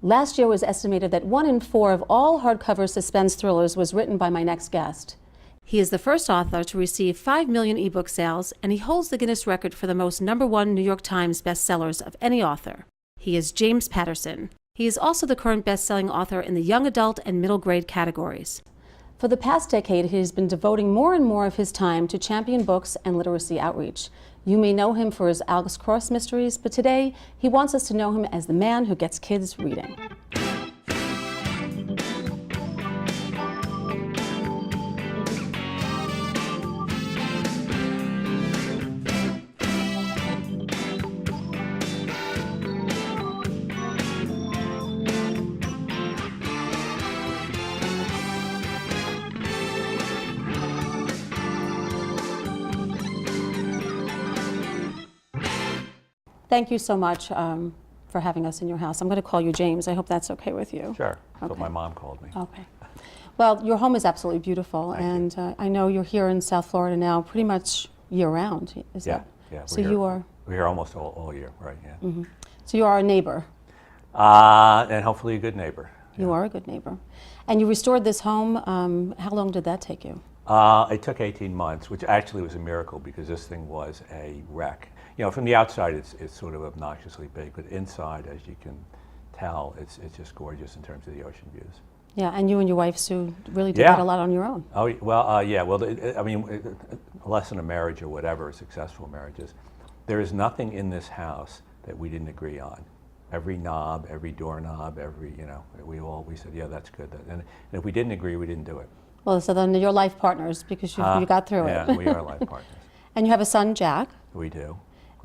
Last year, it was estimated that 1 in 4 of all hardcover suspense thrillers was written by my next guest. He is the first author to receive 5 million ebook sales, and he holds the Guinness record for the most #1 New York Times bestsellers of any author. He is James Patterson. He is also the current best-selling author in the young adult and middle grade categories. For the past decade, he has been devoting more and more of his time to champion books and literacy outreach. You may know him for his Alex Cross mysteries, but today he wants us to know him as the man who gets kids reading. Thank you so much for having us in your house. I'm going to call you James. I hope that's okay with you. Sure. That's okay. what my mom called me. Okay. Well, your home is absolutely beautiful, and I know you're here in South Florida now pretty much year-round. Is that? Yeah. So we're here almost all year, right? Yeah. Mm-hmm. So you are a neighbor. And hopefully a good neighbor. You are a good neighbor. And you restored this home. How long did that take you? It took 18 months, which actually was a miracle because this thing was a wreck. You know, from the outside, it's sort of obnoxiously big, but inside, as you can tell, it's just gorgeous in terms of the ocean views. Yeah, and you and your wife, Sue, really did that a lot on your own. Oh, well, yeah. Well, I mean, less than a marriage or whatever, successful marriages, there is nothing in this house that we didn't agree on. Every knob, every doorknob, we said, yeah, that's good. And if we didn't agree, we didn't do it. Well, so then you're life partners because you got through it. Yeah, we are life partners. And you have a son, Jack. We do.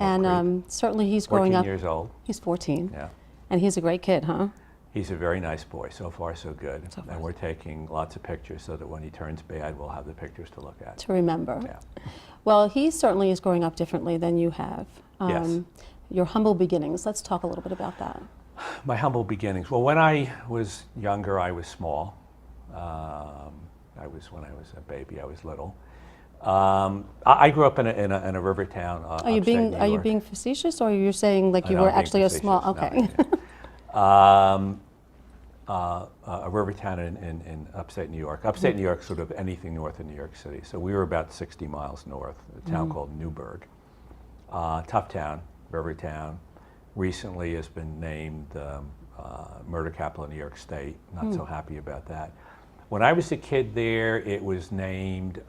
And certainly he's growing up. 14 years old. He's 14. Yeah. And he's a great kid, huh? He's a very nice boy. So far, so good. And we're taking lots of pictures so that when he turns bad, we'll have the pictures to look at. To remember. Yeah. Well, he certainly is growing up differently than you have. Yes. Your humble beginnings. Let's talk a little bit about that. My humble beginnings. Well, when I was younger, I was small. When I was a baby, I was little. I grew up in a river town. Are you being facetious, or are you saying like you were actually a small? Okay. A river town in upstate New York. Upstate New York, sort of anything north of New York City. So we were about 60 miles north. A town called Newburgh. Tough town, river town. Recently has been named murder capital of New York State. Not so happy about that. When I was a kid there, it was named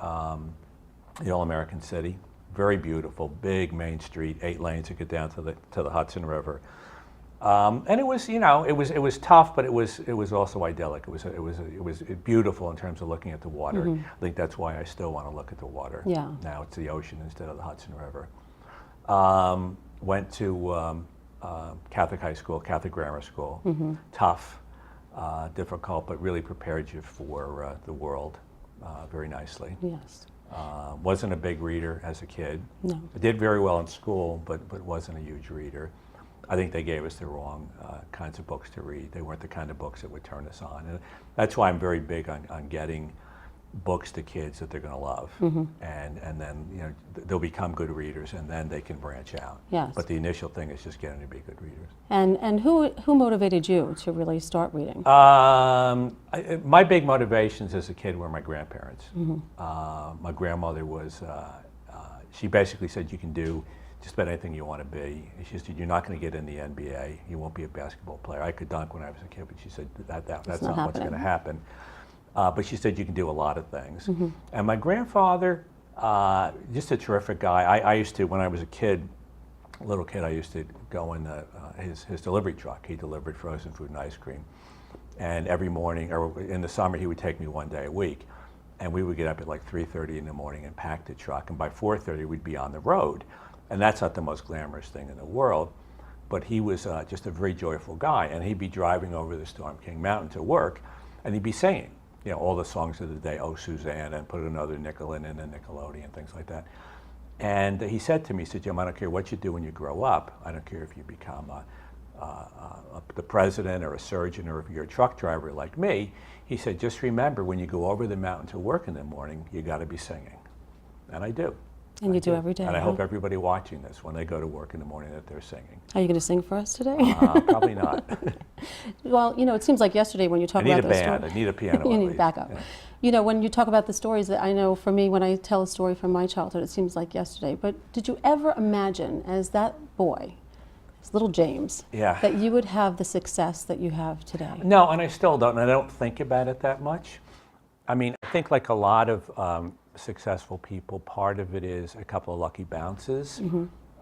the All-American City. Very beautiful, big main street, 8 lanes to get down to the Hudson River. And it was, it was tough, but it was also idyllic. It was beautiful in terms of looking at the water. I think that's why I still want to look at the water. Yeah. Now it's the ocean instead of the Hudson River. Went to Catholic high school, Catholic grammar school. Tough, difficult, but really prepared you for the world very nicely. Yes. Wasn't a big reader as a kid. No. I did very well in school, but wasn't a huge reader. I think they gave us the wrong kinds of books to read. They weren't the kind of books that would turn us on. And that's why I'm very big on getting books to kids that they're going to love. And then they'll become good readers, and then they can branch out. Yes. But the initial thing is just getting to be good readers. And who motivated you to really start reading? My big motivations as a kid were my grandparents. My grandmother was, she basically said you can do just about anything you want to be. She said, you're not going to get in the NBA. You won't be a basketball player. I could dunk when I was a kid, but she said that's not what's going to happen. But she said you can do a lot of things. And my grandfather, just a terrific guy. I used to, when I was a little kid, I used to go in his delivery truck. He delivered frozen food and ice cream. And every morning, or in the summer, he would take me one day a week. And we would get up at like 3:30 in the morning and pack the truck. And by 4:30, we'd be on the road. And that's not the most glamorous thing in the world. But he was just a very joyful guy. And he'd be driving over the Storm King Mountain to work, and he'd be singing, all the songs of the day, Oh, Susanna, and put another nickel in the Nickelodeon, things like that. And he said to me, he said, Jim, I don't care what you do when you grow up. I don't care if you become the president or a surgeon or if you're a truck driver like me. He said, just remember, when you go over the mountain to work in the morning, you got to be singing. And I do. And you do every day. And I huh? hope everybody watching this, when they go to work in the morning, that they're singing. Are you going to sing for us today? Probably not. Well, it seems like yesterday when you talk I need about a those band. stories. I need a piano. You at need least. backup. Yeah. When you talk about the stories, that I know for me, when I tell a story from my childhood, it seems like yesterday. But did you ever imagine, as that boy, as little James, Yeah. that you would have the success that you have today? No, and I still don't. And I don't think about it that much. I mean, I think like a lot of successful people, part of it is a couple of lucky bounces.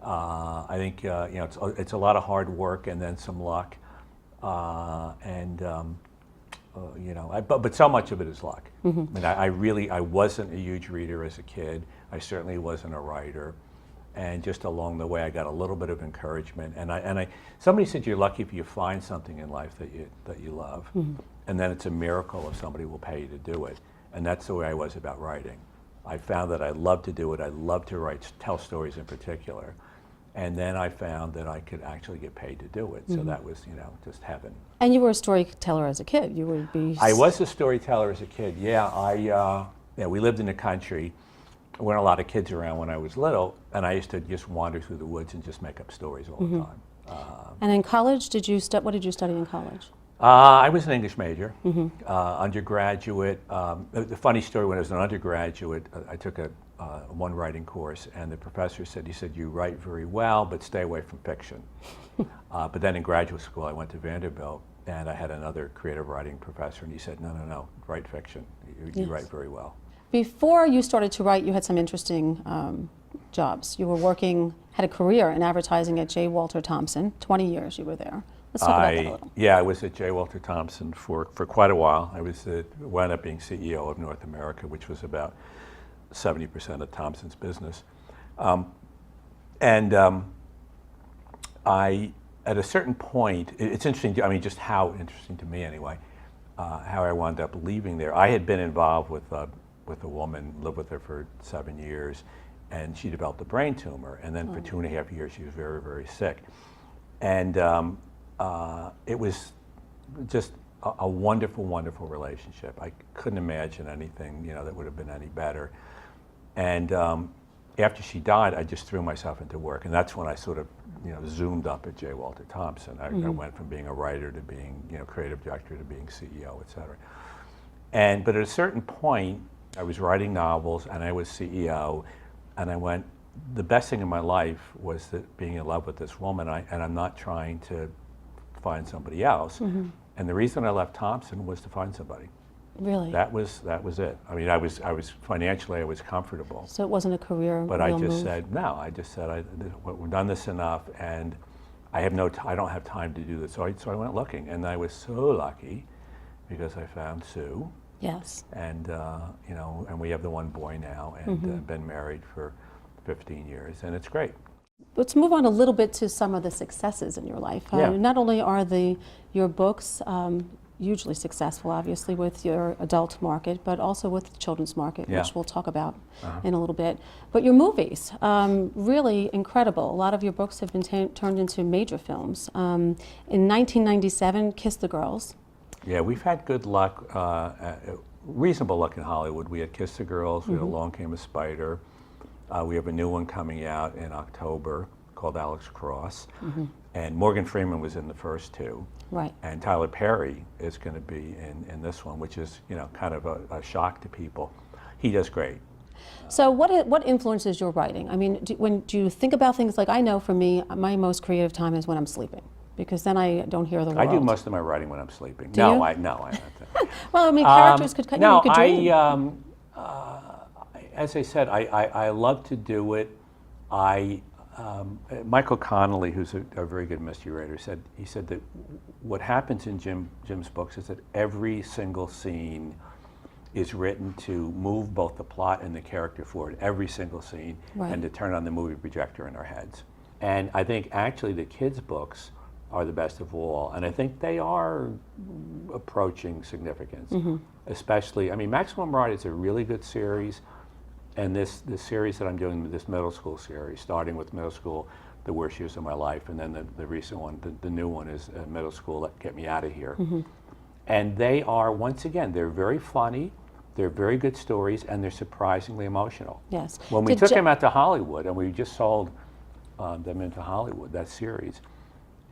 I think it's a lot of hard work and then some luck, but so much of it is luck. I mean, I wasn't a huge reader as a kid. I certainly wasn't a writer, and just along the way, I got a little bit of encouragement. And somebody said you're lucky if you find something in life that you love, and then it's a miracle if somebody will pay you to do it. And that's the way I was about writing. I found that I loved to do it. I loved to write, tell stories in particular. And then I found that I could actually get paid to do it. So that was, just heaven. And you were a storyteller as a kid. You would be. I was a storyteller as a kid. Yeah, we lived in the country. There weren't a lot of kids around when I was little, and I used to just wander through the woods and just make up stories all the time. And in college, what did you study in college? I was an English major, undergraduate. The funny story, when I was an undergraduate, I took one writing course, and the professor said, you write very well, but stay away from fiction. But then in graduate school, I went to Vanderbilt, and I had another creative writing professor, and he said, no, write fiction. You write very well. Before you started to write, you had some interesting jobs. You were had a career in advertising at J. Walter Thompson. 20 years you were there. Let's talk about that a little. Yeah, I was at J. Walter Thompson for quite a while. I wound up being CEO of North America, which was about 70% of Thompson's business. At a certain point, it's interesting, just how interesting to me anyway, how I wound up leaving there. I had been involved with a woman, lived with her for 7 years, and she developed a brain tumor. And then for 2.5 years, she was very, very sick. And it was just a wonderful, wonderful relationship. I couldn't imagine anything, that would have been any better. And after she died, I just threw myself into work, and that's when I sort of, zoomed up at J. Walter Thompson. I went from being a writer to being, creative director to being CEO, et cetera. But at a certain point, I was writing novels, and I was CEO, and I went, the best thing in my life was being in love with this woman, and I'm not trying to find somebody else. And the reason I left Thompson was to find somebody. Really? That was it. I mean, I was financially, I was comfortable. So it wasn't a career But I just move. said, no, we've done this enough, and I don't have time to do this. So I went looking, and I was so lucky because I found Sue. Yes. And, and we have the one boy now, and been married for 15 years, and it's great. Let's move on a little bit to some of the successes in your life. Yeah. Not only are your books hugely successful, obviously, with your adult market, but also with the children's market, which we'll talk about in a little bit. But your movies, really incredible. A lot of your books have been turned into major films. In 1997, Kiss the Girls. Yeah, we've had good luck, reasonable luck in Hollywood. We had Kiss the Girls, we had Along Came a Spider. We have a new one coming out in October called Alex Cross. And Morgan Freeman was in the first two. Right. And Tyler Perry is going to be in this one, which is, kind of a shock to people. He does great. So what influences your writing? I mean, do you think about things like, I know for me, my most creative time is when I'm sleeping, because then I don't hear the world. I do most of my writing when I'm sleeping. Do you? No, I'm not. Well, I mean, characters could cut No, you could dream. as I said, I love to do it. Michael Connolly, who's a very good mystery writer, said that what happens in Jim's books is that every single scene is written to move both the plot and the character forward, every single scene, and to turn on the movie projector in our heads. And I think actually the kids' books are the best of all, and I think they are approaching significance. Especially, I mean, Maximum Ride is a really good series. And this series that I'm doing, this middle school series, starting with middle school, the worst years of my life, and then the recent one, the new one is middle school, Get Me Out of Here. And they are, once again, they're very funny, They're very good stories, and they're surprisingly emotional. Yes. When we took them out to Hollywood, and we just sold them into Hollywood, that series,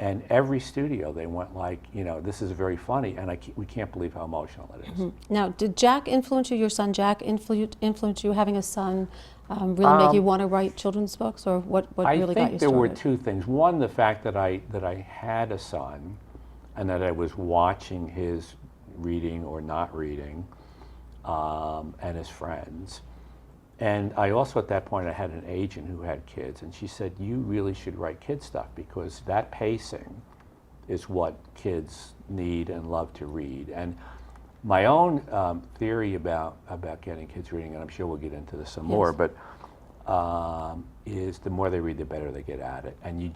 and every studio they went like, this is very funny, and we can't believe how emotional it is. Now, did Jack influence you, your son Jack influence you, having a son really make you want to write children's books, or what really got you started? I think there were two things. One, the fact that I had a son, and that I was watching his reading or not reading, and his friends. And I also, at that point, I had an agent who had kids, and she said, you really should write kid stuff, because that pacing is what kids need and love to read. And my own theory about getting kids reading, and I'm sure we'll get into this some more, but is the more they read, the better they get at it. And you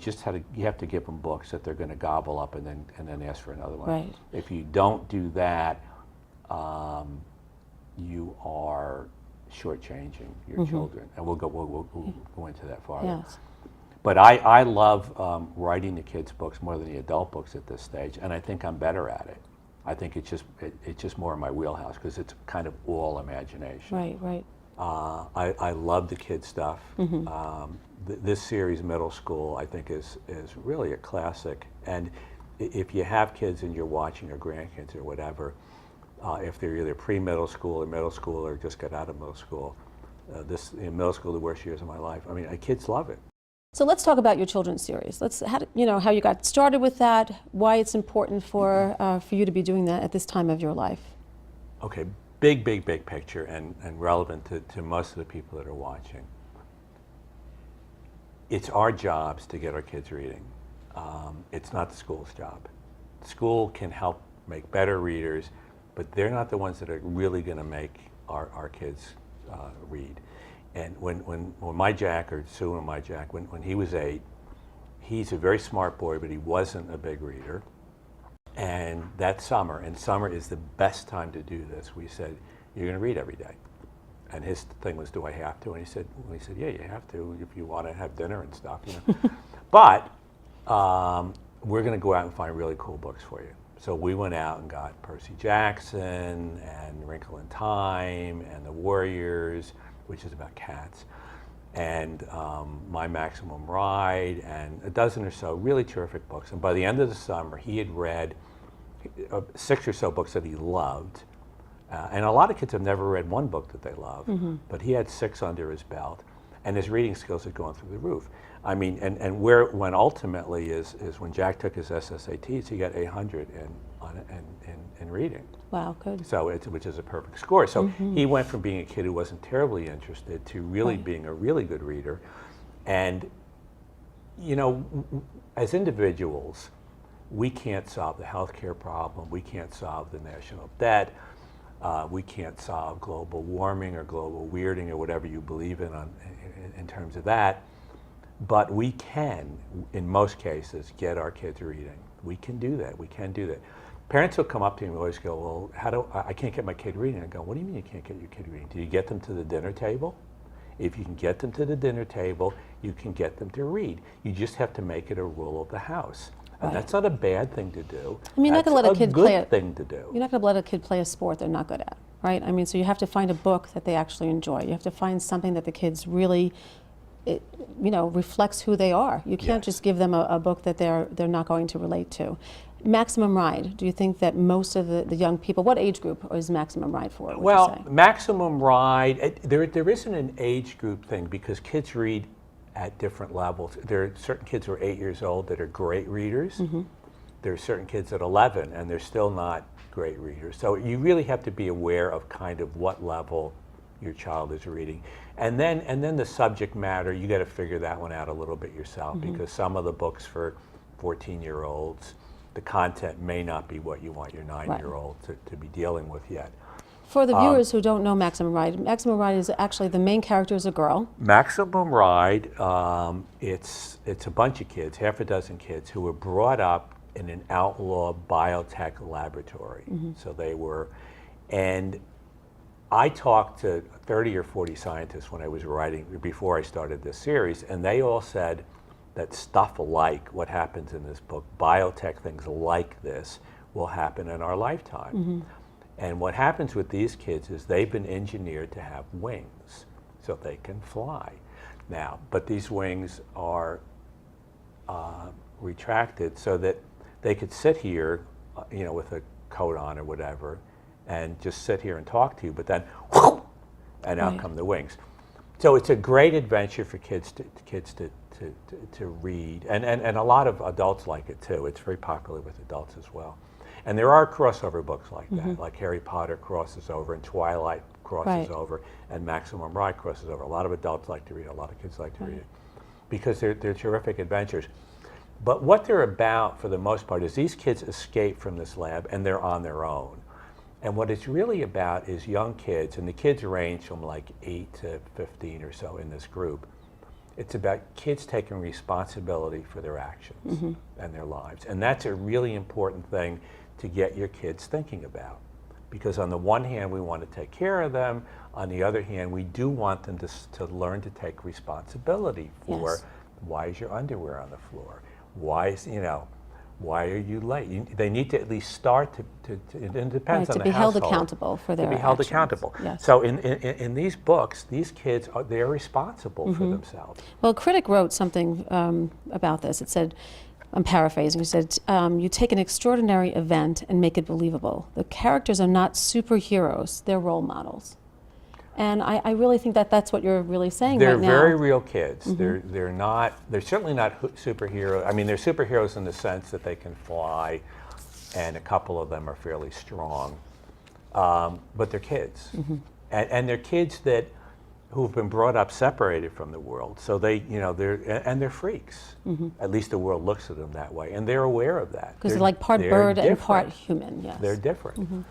have to give them books that they're going to gobble up and then ask for another one. Right. If you don't do that, you are shortchanging your children, and we'll go into that farther. Yes. But I love writing the kids' books more than the adult books at this stage, and I think I'm better at it. I think it's just more in my wheelhouse, because it's kind of all imagination. Right, right. I love the kids' stuff. This series, Middle School, I think is really a classic. And if you have kids and you're watching, or grandkids or whatever, if they're either pre-middle school or middle school or just got out of middle school, in middle school, the worst years of my life. I mean, kids love it. So let's talk about your children's series. How you got started with that, why it's important for you to be doing that at this time of your life. Okay, big picture, and relevant to most of the people that are watching. It's our jobs to get our kids reading. It's not the school's job. School can help make better readers, but they're not the ones that are really going to make our kids read. And when my Jack, or Sue and my Jack, when he was 8, he's a very smart boy, but he wasn't a big reader. And that summer, and summer is the best time to do this, we said, you're going to read every day. And his thing was, do I have to? And he said, yeah, you have to if you want to have dinner and stuff. But we're going to go out and find really cool books for you. So we went out and got Percy Jackson and Wrinkle in Time and The Warriors, which is about cats, and My Maximum Ride, and a dozen or so really terrific books. And by the end of the summer, he had read 6 or so books that he loved. And a lot of kids have never read one book that they love, but he had 6 under his belt, and his reading skills had gone through the roof. I mean, and where it went ultimately is when Jack took his SSATs, he got 800 in reading. Wow, good. So which is a perfect score. So he went from being a kid who wasn't terribly interested to really being a really good reader. And, as individuals, we can't solve the healthcare problem. We can't solve the national debt. We can't solve global warming or global weirding or whatever you believe in terms of that. But we can, in most cases, get our kids reading. We can do that. We can do that. Parents will come up to me and always go, well, I can't get my kid reading. I go, what do you mean you can't get your kid reading? Do you get them to the dinner table? If you can get them to the dinner table, you can get them to read. You just have to make it a rule of the house. And that's not a bad thing to do. I mean, you're not going to let a kid play thing to do. You're not going to let a kid play a sport they're not good at, right? I mean, so you have to find a book that they actually enjoy. You have to find something that the kids really, reflects who they are. You can't just give them a book that they're not going to relate to. Maximum Ride, do you think that most of the young people, what age group is Maximum Ride for? Well, Maximum Ride, there isn't an age group thing, because kids read at different levels. There are certain kids who are 8 years old that are great readers. There are certain kids at 11 and they're still not great readers. So you really have to be aware of kind of what level your child is reading. And then the subject matter, you got to figure that one out a little bit yourself, because some of the books for 14-year-olds, the content may not be what you want your 9-year-old to be dealing with yet. For the viewers who don't know Maximum Ride is actually, the main character is a girl. Maximum Ride, it's a bunch of kids, half a dozen kids, who were brought up in an outlaw biotech laboratory. So they were, and I talked to 30 or 40 scientists when I was writing, before I started this series, and they all said that stuff like what happens in this book, biotech things like this, will happen in our lifetime. And what happens with these kids is they've been engineered to have wings so they can fly. Now, but these wings are retracted so that they could sit here, with a coat on or whatever, and just sit here and talk to you, but then, whoop, and out come the wings. So it's a great adventure for kids to read, and a lot of adults like it too. It's very popular with adults as well. And there are crossover books like that, like Harry Potter crosses over, and Twilight crosses over, and Maximum Ride crosses over. A lot of adults like to read it, a lot of kids like to read it, because they're terrific adventures. But what they're about, for the most part, is these kids escape from this lab, and they're on their own. And what it's really about is young kids, and the kids range from like 8 to 15 or so in this group. It's about kids taking responsibility for their actions and their lives. And that's a really important thing to get your kids thinking about. Because on the one hand, we want to take care of them. On the other hand, we do want them to learn to take responsibility for why is your underwear on the floor? Why is, why are you late? They need to at least start to it depends on the household. To be held accountable for their actions. To be held accountable. Yes. So in these books, these kids, they're responsible for themselves. Well, a critic wrote something about this. It said, I'm paraphrasing, he said, you take an extraordinary event and make it believable. The characters are not superheroes, they're role models. And I really think that that's what you're really saying They're right now. They're very real kids. They're certainly not superheroes. I mean, they're superheroes in the sense that they can fly, and a couple of them are fairly strong. But they're kids. And they're kids who've been brought up separated from the world. So they're freaks. At least the world looks at them that way. And they're aware of that. Because they're like part bird and part human, yes. They're different.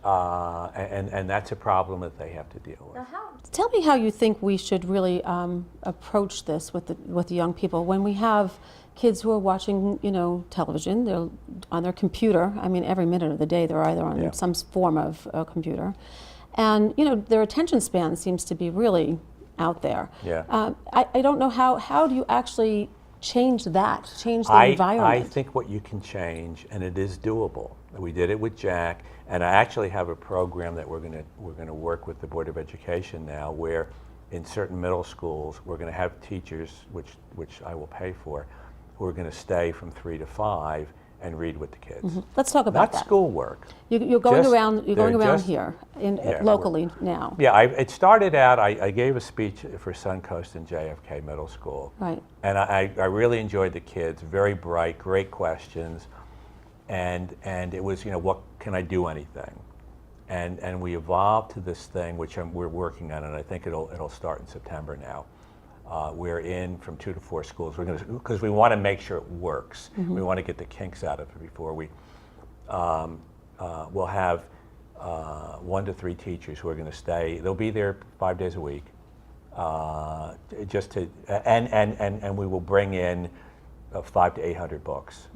And that's a problem that they have to deal with. Tell me how you think we should really approach this with the young people. When we have kids who are watching, television, they're on their computer. I mean, every minute of the day they're either on some form of computer. And, their attention span seems to be really out there. Yeah. I don't know how do you actually change the environment? I think what you can change, and it is doable. We did it with Jack, and I actually have a program that we're going to work with the Board of Education now, where in certain middle schools we're going to have teachers, which I will pay for, who are going to stay from 3 to 5 and read with the kids. Let's talk about that. Not schoolwork. You're going around here locally now. Yeah, it started out, I gave a speech for Suncoast and JFK Middle School. Right. And I really enjoyed the kids, very bright, great questions. And it was, what can I do anything? And we evolved to this thing, which we're working on, and I think it'll start in September now. We're in from 2 to 4 schools. Because we want to make sure it works. We want to get the kinks out of it before we. We'll have 1 to 3 teachers who are going to stay. They'll be there 5 days a week. Just to and we will bring in 500 to 800 books,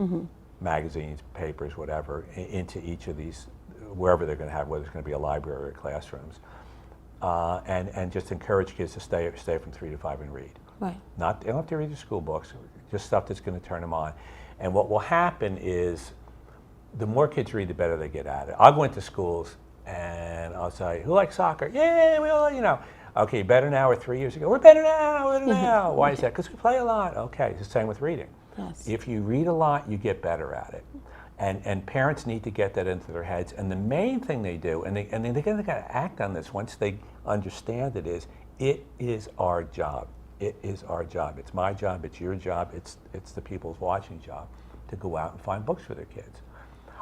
magazines, papers, whatever, into each of these, wherever they're going to have, whether it's going to be a library or classrooms. And just encourage kids to stay from 3 to 5 and read. Right. They don't have to read the school books, just stuff that's going to turn them on. And what will happen is, the more kids read, the better they get at it. I'll go into schools and I'll say, who likes soccer? Yeah, we all, Okay, better now or 3 years ago? We're better now. Why is that? Because we play a lot. Okay, it's the same with reading. Yes. If you read a lot, you get better at it. And parents need to get that into their heads. And the main thing they do, and they're going to act on this once they understand it is our job. It is our job. It's my job. It's your job. It's the people's watching job to go out and find books for their kids.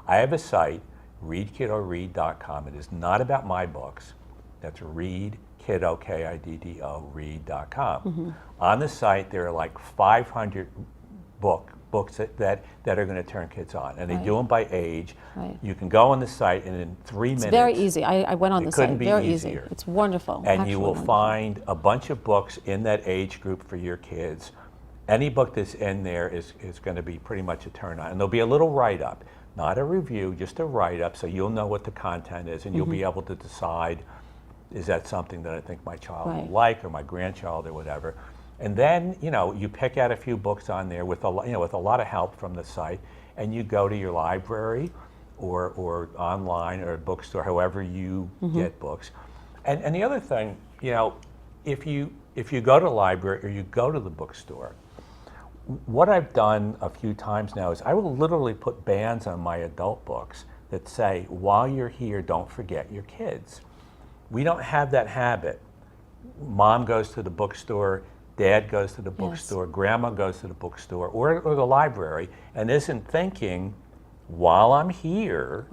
I have a site, readkiddo.read.com. It is not about my books. That's readkiddo, K-I-D-D-O, read.com. On the site, there are like 500 books that are going to turn kids on, and they do them by age. Right. You can go on the site, and in 3 minutes, it's very easy. I went on the site. Couldn't be very easier. easy. It's wonderful. And you will find a bunch of books in that age group for your kids. Any book that's in there is going to be pretty much a turn on, and there'll be a little write-up, not a review, just a write-up, so you'll know what the content is, and you'll be able to decide, is that something that I think my child will like, or my grandchild, or whatever. And then, you pick out a few books on there with a lot of help from the site, and you go to your library or online or a bookstore, however you get books. And the other thing, you know, if you go to the library or you go to the bookstore, what I've done a few times now is I will literally put bands on my adult books that say, while you're here, don't forget your kids. We don't have that habit. Mom goes to the bookstore, Dad goes to the bookstore, Grandma goes to the bookstore or the library, and isn't thinking, while I'm here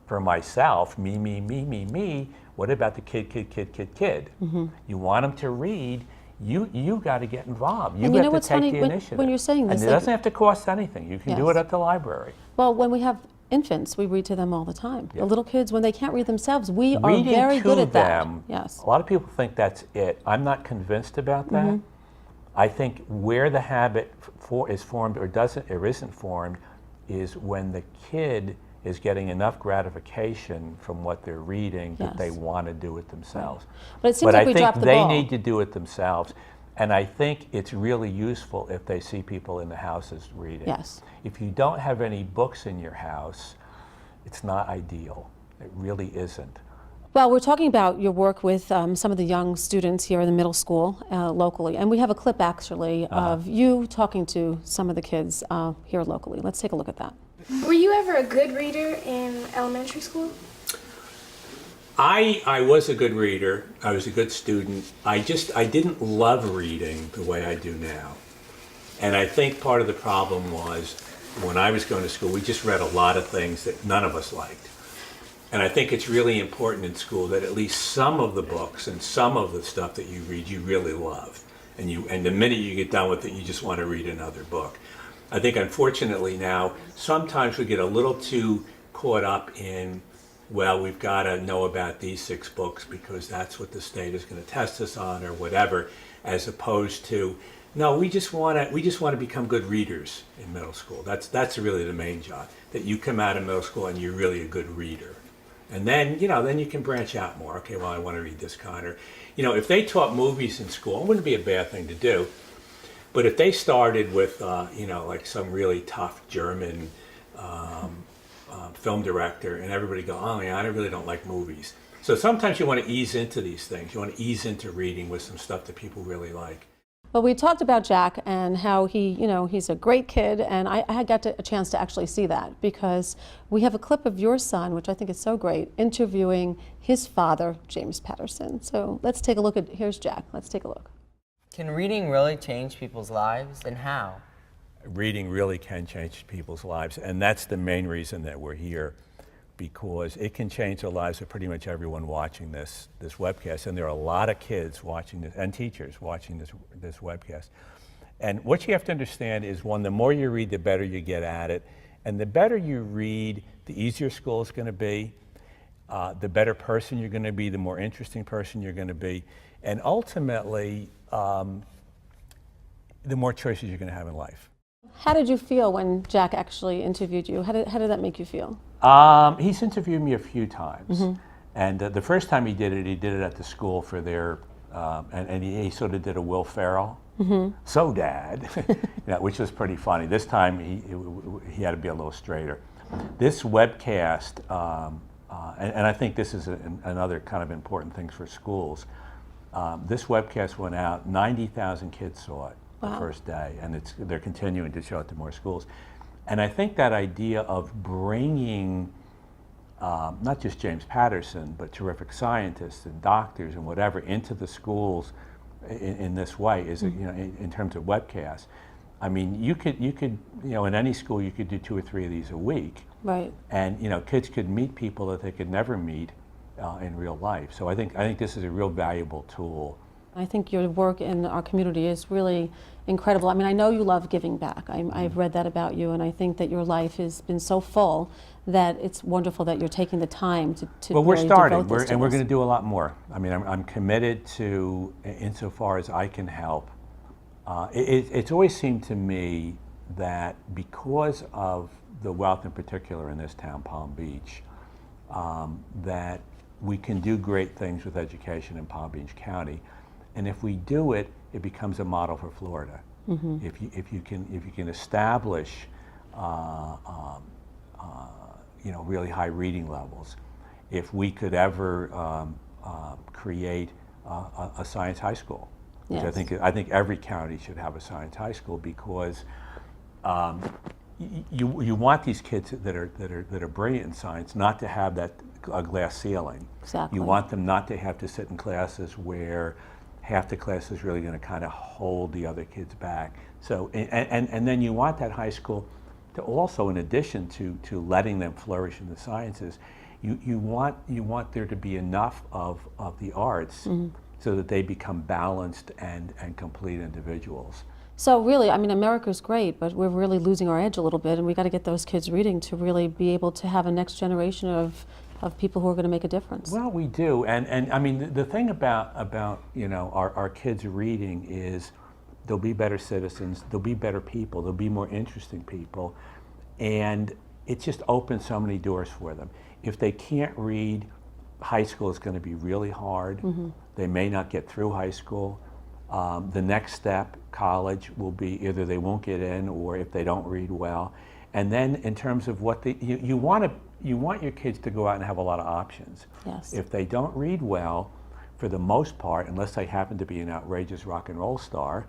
for myself, me, what about the kid? You want them to read, you got to get involved. You got to take the initiative. When you're saying this, and it doesn't have to cost anything. You can do it at the library. Well, when we have infants, we read to them all the time. The little kids, when they can't read themselves, we are Reading very good at that. Them, yes. A lot of people think that's it. I'm not convinced about that. I think where the habit is formed or isn't formed is when the kid is getting enough gratification from what they're reading that they want to do it themselves. But it seems like we dropped the ball. I think they need to do it themselves. And I think it's really useful if they see people in the houses reading. Yes. If you don't have any books in your house, it's not ideal. It really isn't. Well, we're talking about your work with some of the young students here in the middle school locally, and we have a clip actually of you talking to some of the kids here locally. Let's take a look at that. Were you ever a good reader in elementary school? I was a good reader. I was a good student. I didn't love reading the way I do now. And I think part of the problem was when I was going to school, we just read a lot of things that none of us liked. And I think it's really important in school that at least some of the books and some of the stuff that you read, you really love. And the minute you get done with it, you just want to read another book. I think unfortunately now, sometimes we get a little too caught up in, well, we've got to know about these 6 books because that's what the state is going to test us on or whatever, as opposed to, no, we just want to become good readers in middle school. That's really the main job, that you come out of middle school and you're really a good reader. And then, then you can branch out more. Okay, well, I want to read this kind. Or, if they taught movies in school, it wouldn't be a bad thing to do. But if they started with, like some really tough German film director, and everybody go, oh yeah, I really don't like movies. So sometimes you want to ease into these things. You want to ease into reading with some stuff that people really like. Well, we talked about Jack and how he's a great kid, and I got a chance to actually see that because we have a clip of your son, which I think is so great, interviewing his father, James Patterson. So let's take a look here's Jack. Let's take a look. Can reading really change people's lives, and how? Reading really can change people's lives, and that's the main reason that we're here, because it can change the lives of pretty much everyone watching this webcast. And there are a lot of kids watching this, and teachers watching this webcast. And what you have to understand is, one, the more you read, the better you get at it. And the better you read, the easier school is going to be, the better person you're going to be, the more interesting person you're going to be. And ultimately, the more choices you're going to have in life. How did you feel when Jack actually interviewed you? How did that make you feel? He's interviewed me a few times. And the first time he did it at the school for their, and he sort of did a Will Ferrell. So Dad, which was pretty funny. This time he had to be a little straighter. This webcast, and I think this is another kind of important thing for schools. This webcast went out, 90,000 kids saw it the first day, and they're continuing to show it to more schools. And I think that idea of bringing not just James Patterson, but terrific scientists and doctors and whatever into the schools in this way is, in terms of webcasts. I mean, you could, in any school you could do 2 or 3 of these a week. Right. And kids could meet people that they could never meet in real life. So I think this is a real valuable tool. I think your work in our community is really incredible. I mean, I know you love giving back. I've read that about you, and I think that your life has been so full that it's wonderful that you're taking the time to Well, we're really starting, devote this to and we're us. going to do a lot more. I mean, I'm committed to, insofar as I can help. It's always seemed to me that because of the wealth in particular in this town, Palm Beach, that we can do great things with education in Palm Beach County. And if we do it, it becomes a model for Florida. If you can establish really high reading levels. If we could ever create a science high school, which Yes. I think every county should have a science high school, because you want these kids that are brilliant in science not to have that glass ceiling. Exactly. You want them not to have to sit in classes where half the class is really going to kind of hold the other kids back. So and then you want that high school to also, in addition to letting them flourish in the sciences, you want there to be enough of the arts so that they become balanced and complete individuals. So really, I mean, America's great, but we're really losing our edge a little bit, and we got to get those kids reading to really be able to have a next generation of people who are going to make a difference. Well, we do, and I mean, the thing about our kids reading is they'll be better citizens, they'll be better people, they'll be more interesting people, and it just opens so many doors for them. If they can't read, high school is going to be really hard. They may not get through high school. The next step, college, will be either they won't get in, or if they don't read well. And then in terms of what you want your kids to go out and have a lot of options. Yes. If they don't read well, for the most part, unless they happen to be an outrageous rock and roll star,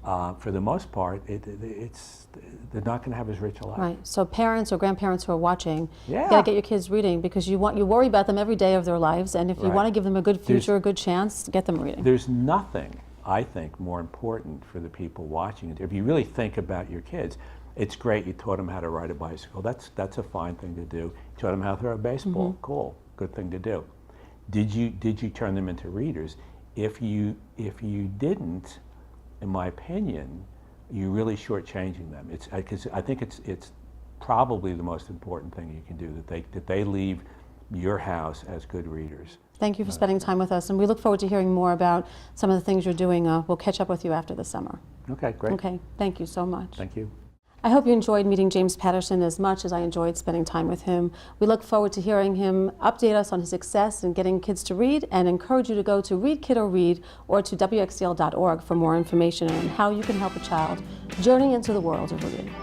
for the most part, they're not going to have as rich a life. Right. So parents or grandparents who are watching, Yeah. you got to get your kids reading, because you worry about them every day of their lives, and if you Right. want to give them a good future, a good chance, get them reading. There's nothing, I think, more important for the people watching it. If you really think about your kids, it's great you taught them how to ride a bicycle. That's a fine thing to do. You taught them how to throw a baseball. Cool, good thing to do. Did you turn them into readers? If you didn't, in my opinion, you're really shortchanging them. Because I think it's probably the most important thing you can do, that they leave your house as good readers. Thank you for spending time with us, and we look forward to hearing more about some of the things you're doing. We'll catch up with you after the summer. Okay, great. Okay, thank you so much. Thank you. I hope you enjoyed meeting James Patterson as much as I enjoyed spending time with him. We look forward to hearing him update us on his success in getting kids to read, and encourage you to go to Read Kid or Read or to wxcl.org for more information on how you can help a child journey into the world of reading.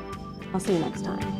I'll see you next time.